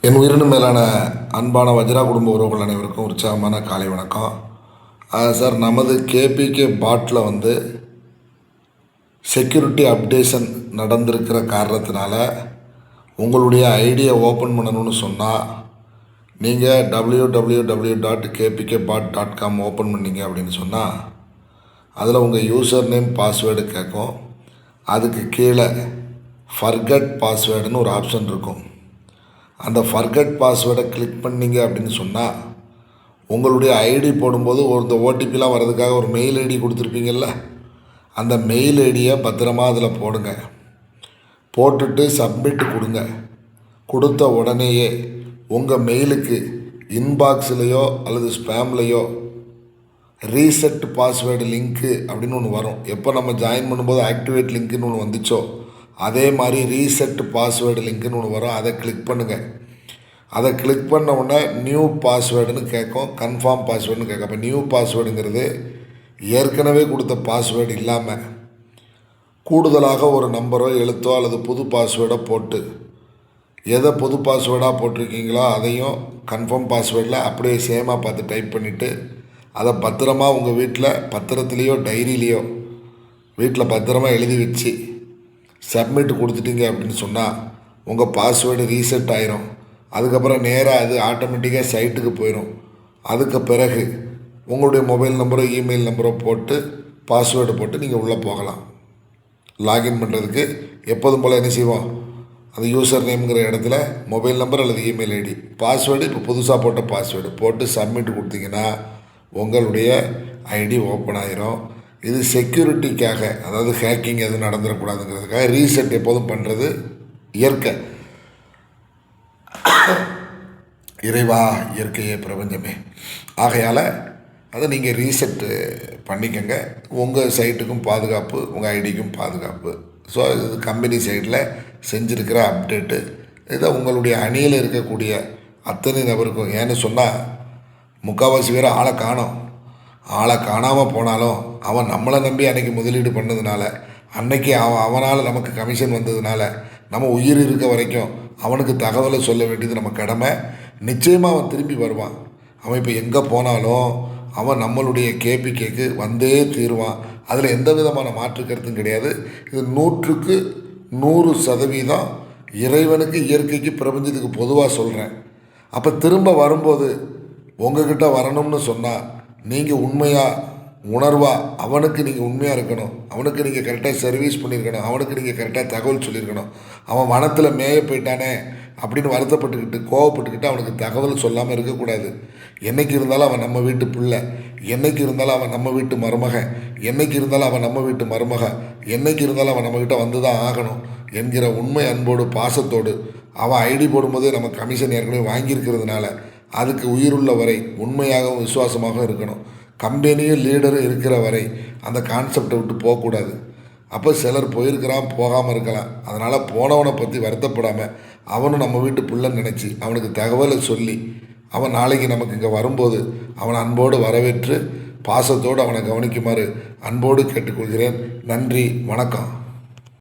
என் உயிரினும் மேலான அன்பான வஜ்ரா குடும்ப உறவுகள் அனைவருக்கும் உற்சாகமான காலை வணக்கம். சார், நமது கேபிகே பாட்டில் செக்யூரிட்டி அப்டேஷன் நடந்திருக்கிற காரணத்தினால உங்களுடைய ஐடியை ஓப்பன் பண்ணணும்னு சொன்னால் நீங்கள் www.kpkbot.com ஓப்பன் பண்ணிங்க அப்படின்னு சொன்னால் அதில் உங்கள் யூசர் நேம் பாஸ்வேர்டு கேட்கும். அதுக்கு கீழே ஃபர்கட் பாஸ்வேர்டுன்னு ஒரு ஆப்ஷன் இருக்கும். அந்த ஃபர்கட் பாஸ்வேர்டை கிளிக் பண்ணிங்க அப்படின்னு சொன்னால் உங்களுடைய ஐடி போடும்போது இந்த ஓடிபிலாம் வர்றதுக்காக ஒரு மெயில் ஐடி கொடுத்துருப்பீங்கள்ல, அந்த மெயில் ஐடியை பத்திரமா அதில் போடுங்க. போட்டுட்டு சப்மிட் கொடுங்க. கொடுத்த உடனேயே உங்கள் மெயிலுக்கு இன்பாக்ஸ்லேயோ அல்லது ஸ்பேம்லேயோ ரீசெட் பாஸ்வேர்டு லிங்க்கு அப்படின்னு ஒன்று வரும். எப்போ நம்ம ஜாயின் பண்ணும்போது ஆக்டிவேட் லிங்க்குன்னு ஒன்று வந்துச்சோ அதே மாதிரி ரீசெட் பாஸ்வேர்டு லிங்க்குன்னு ஒன்று வரும். அதை கிளிக் பண்ணுங்கள். அதை கிளிக் பண்ண உடனே நியூ பாஸ்வேர்டுன்னு கேட்கும், கன்ஃபார்ம் பாஸ்வேர்டுன்னு கேட்கும். அப்போ நியூ பாஸ்வேர்டுங்கிறது ஏற்கனவே கொடுத்த பாஸ்வேர்டு இல்லாமல் கூடுதலாக ஒரு நம்பரோ எழுத்தோ அல்லது புது பாஸ்வேர்டோ போட்டு எதை புது பாஸ்வேர்டாக போட்டிருக்கீங்களோ அதையும் கன்ஃபார்ம் பாஸ்வேர்டில் அப்படியே சேமாக பார்த்து டைப் பண்ணிவிட்டு அதை பத்திரமா உங்கள் வீட்டில் பத்திரத்துலேயோ டைரியிலையோ வீட்டில் பத்திரமா எழுதி வச்சு சப்மிட் கொடுத்துட்டீங்க அப்படின்னு சொன்னால் உங்கள் பாஸ்வேர்டு ரீசெட் ஆயிரும். அதுக்கப்புறம் நேராக அது ஆட்டோமேட்டிக்காக சைட்டுக்கு போயிடும். அதுக்கு பிறகு உங்களுடைய மொபைல் நம்பரோ இமெயில் நம்பரோ போட்டு பாஸ்வேர்டு போட்டு நீங்கள் உள்ளே போகலாம். லாகின் பண்ணுறதுக்கு எப்போதும் போல் என்ன செய்வோம், அந்த யூசர் நேம்ங்கிற இடத்துல மொபைல் நம்பர் அல்லது இமெயில் ஐடி, பாஸ்வேர்டு இப்போ புதுசாக போட்ட பாஸ்வேர்டு போட்டு சப்மிட் கொடுத்தீங்கன்னா உங்களுடைய ஐடி ஓப்பன் ஆயிரும். இது செக்யூரிட்டிக்காக, அதாவது ஹேக்கிங் எதுவும் நடந்துடக்கூடாதுங்கிறதுக்காக ரீசெட் எப்போதும் பண்ணுறது இயற்கை. இறைவா, இயற்கையே, பிரபஞ்சமே. ஆகையால் அதை நீங்கள் ரீசெட்டு பண்ணிக்கங்க. உங்கள் சைட்டுக்கும் பாதுகாப்பு, உங்கள் ஐடிக்கும் பாதுகாப்பு. ஸோ இது கம்பெனி சைடில் செஞ்சுருக்கிற அப்டேட்டு. இதை உங்களுடைய அணியில் இருக்கக்கூடிய அத்தனை நபருக்கும், ஏன்னு சொன்னால் முக்கால்வாசி பேர் ஆளை காணாமல் போனாலும் அவன் நம்மளை நம்பி அன்றைக்கி முதலீடு பண்ணதுனால, அன்றைக்கி அவனால் நமக்கு கமிஷன் வந்ததுனால நம்ம உயிர் இருக்க வரைக்கும் அவனுக்கு தகவலை சொல்ல வேண்டியது நம்ம கடமை. நிச்சயமாக அவன் திரும்பி வருவான். அவன் இப்போ எங்கே போனாலும் அவன் நம்மளுடைய கேபிகேக்கு வந்தே தீருவான். அதில் எந்த விதமான மாற்று கருத்தும் கிடையாது. இது 100க்கு 100% இறைவனுக்கு, இயற்கைக்கு, பிரபஞ்சத்துக்கு பொதுவாக சொல்கிறேன். அப்போ திரும்ப வரும்போது உங்ககிட்ட வரணும்னு சொன்னால் நீங்கள் உண்மையாக உணர்வாக அவனுக்கு நீங்கள் உண்மையாக இருக்கணும். அவனுக்கு நீங்கள் கரெக்டாக சர்வீஸ் பண்ணியிருக்கணும். அவனுக்கு நீங்கள் கரெக்டாக தகவல் சொல்லியிருக்கணும். அவன் வனத்தில் மேய போயிட்டானே அப்படின்னு வருத்தப்பட்டுக்கிட்டு கோவப்பட்டுக்கிட்டு அவனுக்கு தகவல் சொல்லாமல் இருக்கக்கூடாது. என்றைக்கு இருந்தாலும் அவன் நம்ம வீட்டு பிள்ளை, என்றைக்கு இருந்தாலும் அவன் நம்ம வீட்டு மருமகன், என்றைக்கு இருந்தாலும் அவன் நம்ம வீட்டு மருமக, என்றைக்கு இருந்தாலும் அவன் நம்மக்கிட்ட வந்து தான் ஆகணும் என்கிற உண்மை அன்போடு பாசத்தோடு அவன் ஐடி போடும்போதே நம்ம கமிஷன் ஏற்கனவே வாங்கியிருக்கிறதுனால அதுக்கு உயிருள்ள வரை உண்மையாகவும் விசுவாசமாகவும் இருக்கணும். கம்பெனியும் லீடரும் இருக்கிற வரை அந்த கான்செப்டை விட்டு போகக்கூடாது. அப்போ சிலர் போயிருக்கிறான், போகாமல் இருக்கலாம். அதனால் போனவனை பற்றி வருத்தப்படாமல் அவனும் நம்ம வீட்டு பிள்ளைன்னு நினச்சி அவனுக்கு தகவலை சொல்லி அவன் நாளைக்கு நமக்கு இங்கே வரும்போது அவனை அன்போடு வரவேற்று பாசத்தோடு அவனை கவனிக்குமாறு அன்போடு கேட்டுக்கொள்கிறேன். நன்றி, வணக்கம்.